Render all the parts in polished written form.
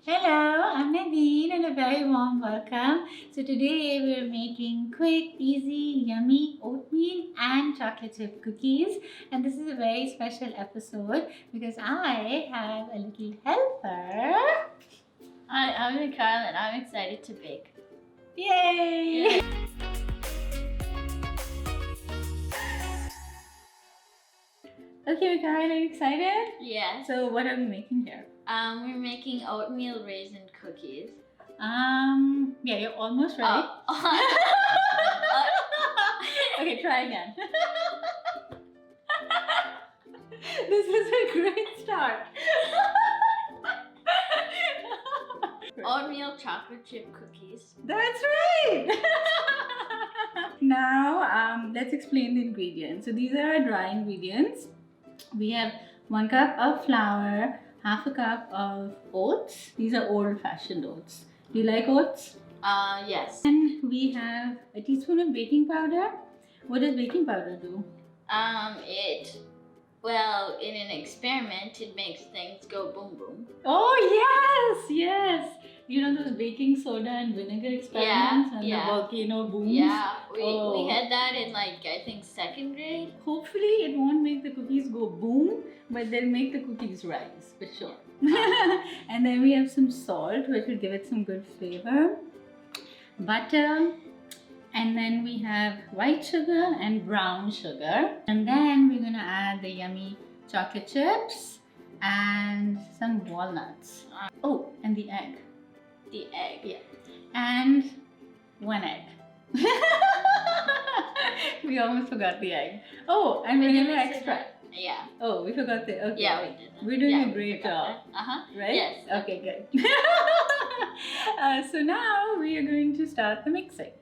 Hello, I'm Nadine and a very warm welcome. So today we're making quick, easy, yummy oatmeal and chocolate chip cookies. And this is a very special episode because I have a little helper. Hi, I'm Mikail and I'm excited to bake. Yay! Okay, Mikael, are you excited? Yes. So what are we making here? We're making oatmeal raisin cookies. Yeah, you're almost right. Okay, try again. This is a great start. Oatmeal chocolate chip cookies. That's right. Now, let's explain the ingredients. So these are our dry ingredients. We have 1 cup of flour, half a cup of oats. These are old-fashioned oats. Do you like oats? Yes. And we have a teaspoon of baking powder. What does baking powder do? In an experiment, it makes things go boom boom. Oh, yes. You know those baking soda and vinegar experiments and the volcano booms? Yeah, we had that in I think 2nd grade. Hopefully it won't make the cookies go boom, but they'll make the cookies rise for sure. And then we have some salt, which will give it some good flavor. Butter. And then we have white sugar and brown sugar. And then we're gonna add the yummy chocolate chips and some walnuts. Oh, and the egg. The egg. Yeah. And 1 egg. We almost forgot the egg. Oh, and vanilla extract. Yeah. Oh, we forgot the. Okay. Yeah, we did. We're doing a great job. Right? Yes. Okay, good. So now we are going to start the mixing.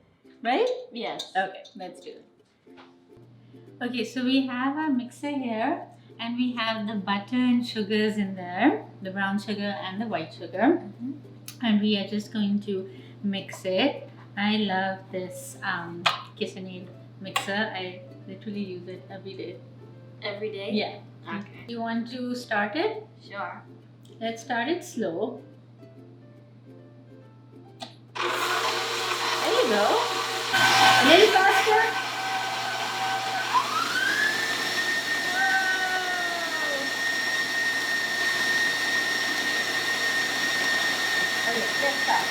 Right? Yes. Okay, let's do it. Okay, so we have our mixer here and we have the butter and sugars in there, the brown sugar and the white sugar. And we are just going to mix it. I love this KitchenAid mixer. I literally use it every day. Every day? Yeah. Okay. You want to start it? Sure. Let's start it slow. There you go. A little faster. Okay, let's start.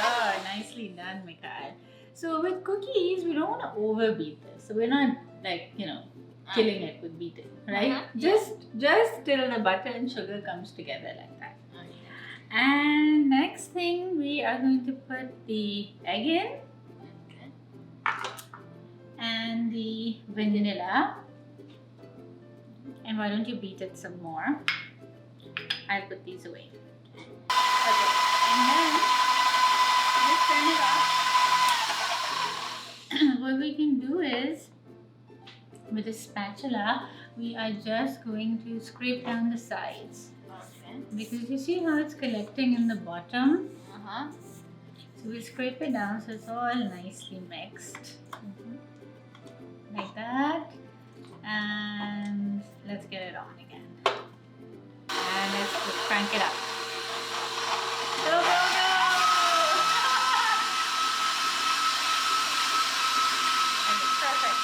Oh, nicely done, Mikail. So with cookies, we don't want to overbeat this. So we're not killing it with beating, right? Just till the butter and sugar comes together like that. And next thing, we are going to put the egg in. Okay. And the vanilla. And why don't you beat it some more? I'll put these away. Okay. And then just turn it off. What we can do is, with a spatula, we are just going to scrape down the sides. Okay. Because you see how it's collecting in the bottom? So we'll scrape it down so it's all nicely mixed. Like that. And let's get it on again. And let's just crank it up. Go, go, go! Okay, perfect.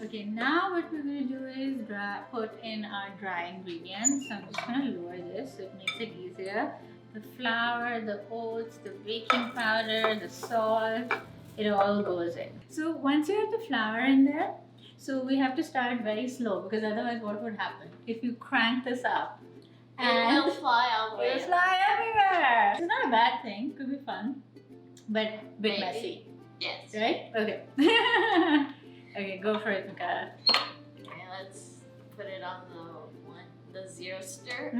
Okay, now what we're going to do is put in our dry ingredients. So I'm just going to lower this so it makes it easier. The flour, the oats, the baking powder, the salt, it all goes in. So once you have the flour in there, so we have to start very slow because otherwise what would happen? If you crank this up, and it'll fly all the way. It'll fly everywhere. It's not a bad thing, could be fun, but a bit messy. Yes. Right? Okay. Okay, go for it, Mikail. Okay, let's put it on the zero stir.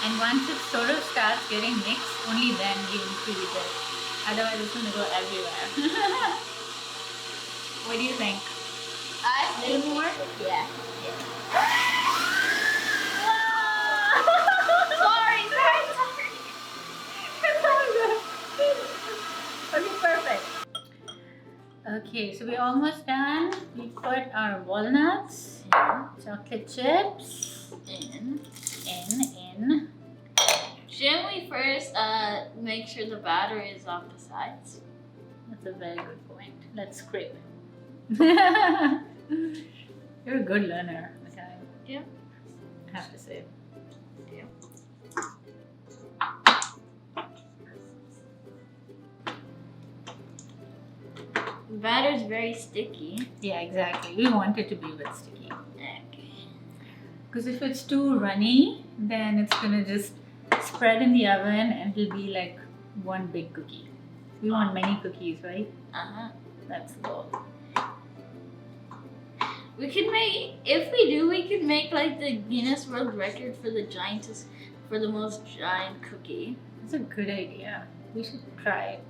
And once it sort of starts getting mixed, only then you increase it. Otherwise, it's going to go everywhere. What do you think? A little more? Yeah. Sorry. Okay, perfect. Okay, so we're almost done. We put put our walnuts, chocolate chips In. in. Shouldn't we first make sure the batter is off the sides? That's a very good point. Let's scrape it. You're a good learner, Mikail. Yeah. I have to say. Yeah. The batter is very sticky. Yeah, exactly. We want it to be a bit sticky. Okay. Because if it's too runny, then it's gonna just spread in the oven and it'll be like one big cookie. We want many cookies, right? That's the goal. We can make, if we do, we could make like the Guinness World Record for the most giant cookie. That's a good idea. We should try it.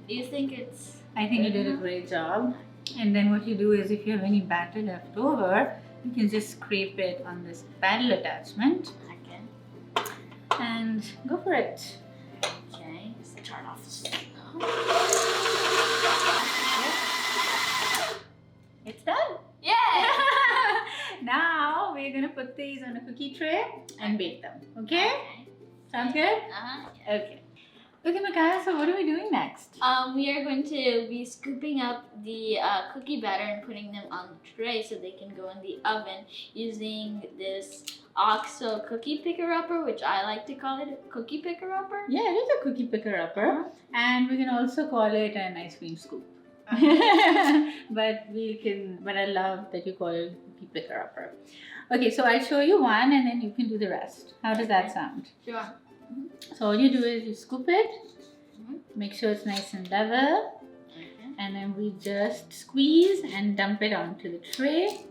Do you think it's? I think you did a great job. And then what you do is if you have any batter left over, you can just scrape it on this paddle attachment Okay. and go for it. Okay. Let's turn off the stove. It's done. Yeah. Now we're gonna put these on a cookie tray and bake them. Okay? Sounds good? Yeah. Okay. Okay, Mikail, so what are we doing next? We are going to be scooping up the cookie batter and putting them on the tray so they can go in the oven using this OXO cookie picker-upper, which I like to call it a cookie picker-upper. Yeah, it is a cookie picker-upper. And we can also call it an ice cream scoop. But I love that you call it cookie picker-upper. Okay, so I'll show you one and then you can do the rest. How does that sound? Sure. So all you do is you scoop it, make sure it's nice and level, and then we just squeeze and dump it onto the tray,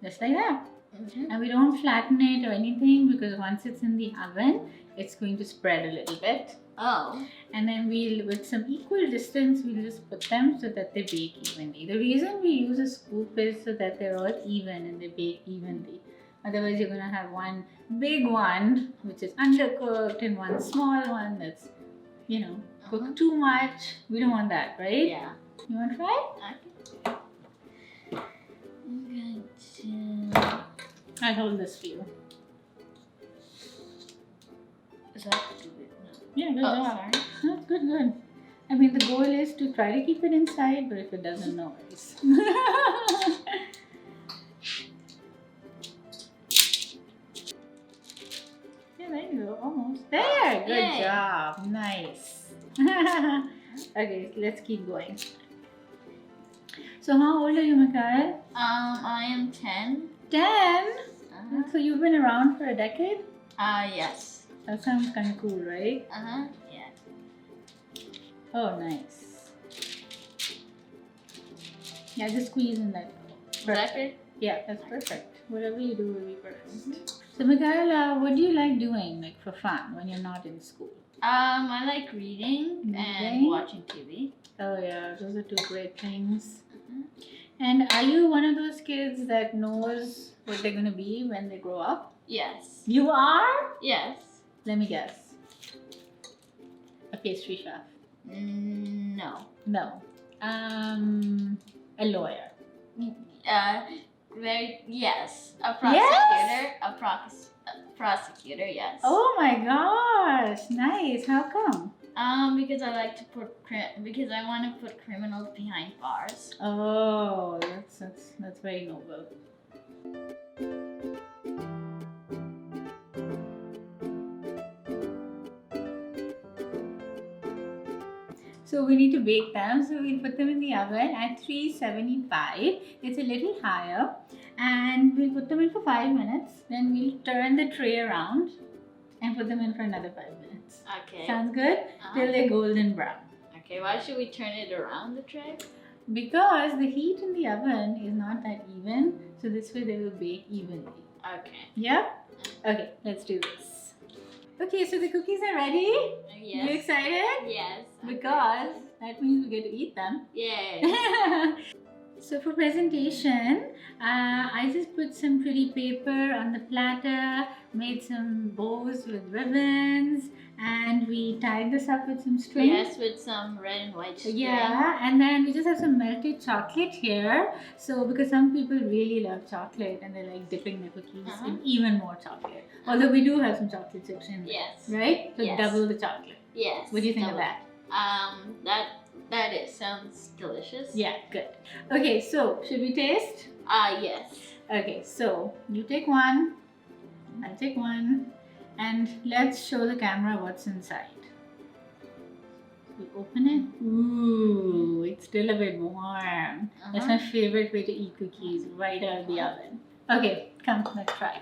just like that. And we don't flatten it or anything because once it's in the oven, it's going to spread a little bit. Oh. And then with some equal distance, we'll just put them so that they bake evenly. The reason we use a scoop is so that they're all even and they bake evenly. Otherwise, you're going to have one big one, which is undercooked, and one small one that's, cooked too much. We don't want that, right? Yeah. You want to try? Okay. I'm going to... I'll hold this for you. Is that good? Yeah, good Oh, job. sorry. No, good. I mean, the goal is to try to keep it inside, but if it doesn't, no worries. There you go, almost. There! Good Yay. job. Nice. Okay, let's keep going. So how old are you, Mikail? I am 10. 10? So you've been around for a decade? Yes. That sounds kind of cool, right? Yeah. Oh, nice. Yeah, just squeeze in that. Is that good? Yeah, that's perfect. Whatever you do will be perfect. So Mikail, what do you like doing, like for fun, when you're not in school? I like reading and watching TV. Oh yeah, those are two great things. And are you one of those kids that knows what they're gonna be when they grow up? Yes. You are? Yes. Let me guess. A pastry chef? No. No. A lawyer? Yes. A prosecutor. A prosecutor. Yes. Oh my gosh! Nice. How come? Because I like to because I want to put criminals behind bars. Oh, that's very noble. So we need to bake them. So we'll put them in the oven at 375. It's a little higher. And we'll put them in for 5 minutes. Then we'll turn the tray around and put them in for another 5 minutes. Okay. Sounds good? Till they're golden brown. Okay, why should we turn it around the tray? Because the heat in the oven is not that even. So this way they will bake evenly. Okay. Yeah? Okay, let's do this. Okay, so the cookies are ready. Yes. You excited? Yes. Because that means we get to eat them. Yay. So for presentation, I just put some pretty paper on the platter, made some bows with ribbons, and we tied this up with some string. Yes, with some red and white string. Yeah, and then we just have some melted chocolate here. So because some people really love chocolate and they like dipping their cookies in even more chocolate. Although we do have some chocolate chips in there. Yes. Right? So Yes. double the chocolate. Yes. What do you think of that? That sounds delicious. Yeah, good. Okay, so should we taste? Yes. Okay, so you take one, I'll take one, and let's show the camera what's inside. We open it. Ooh, it's still a bit warm. That's my favorite way to eat cookies, right out of the oven. Okay, come, let's try.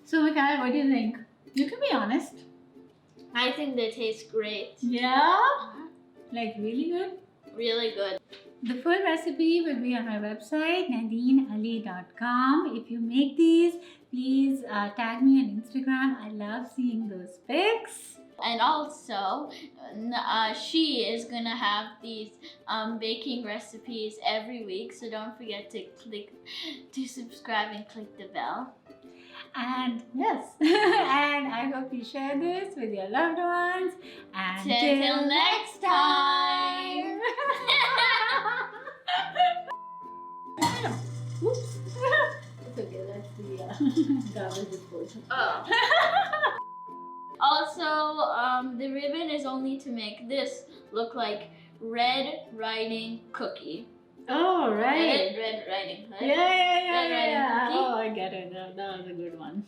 So, Mikail, what do you think? You can be honest. I think they taste great. Yeah? Like really good? Really good. The full recipe will be on my website, nadineali.com. If you make these, please tag me on Instagram. I love seeing those pics. And also, she is gonna have these baking recipes every week, so don't forget to subscribe and click the bell. And yes, and I hope you share this with your loved ones. And Until next time. Oops. It's okay, that's the garbage disposal. Oh. Also, the ribbon is only to make this look like Red Riding Cookie. Oh, right. Red Riding Hood. Yeah. Red Riding Cookie. Oh, I get it. That was a good one.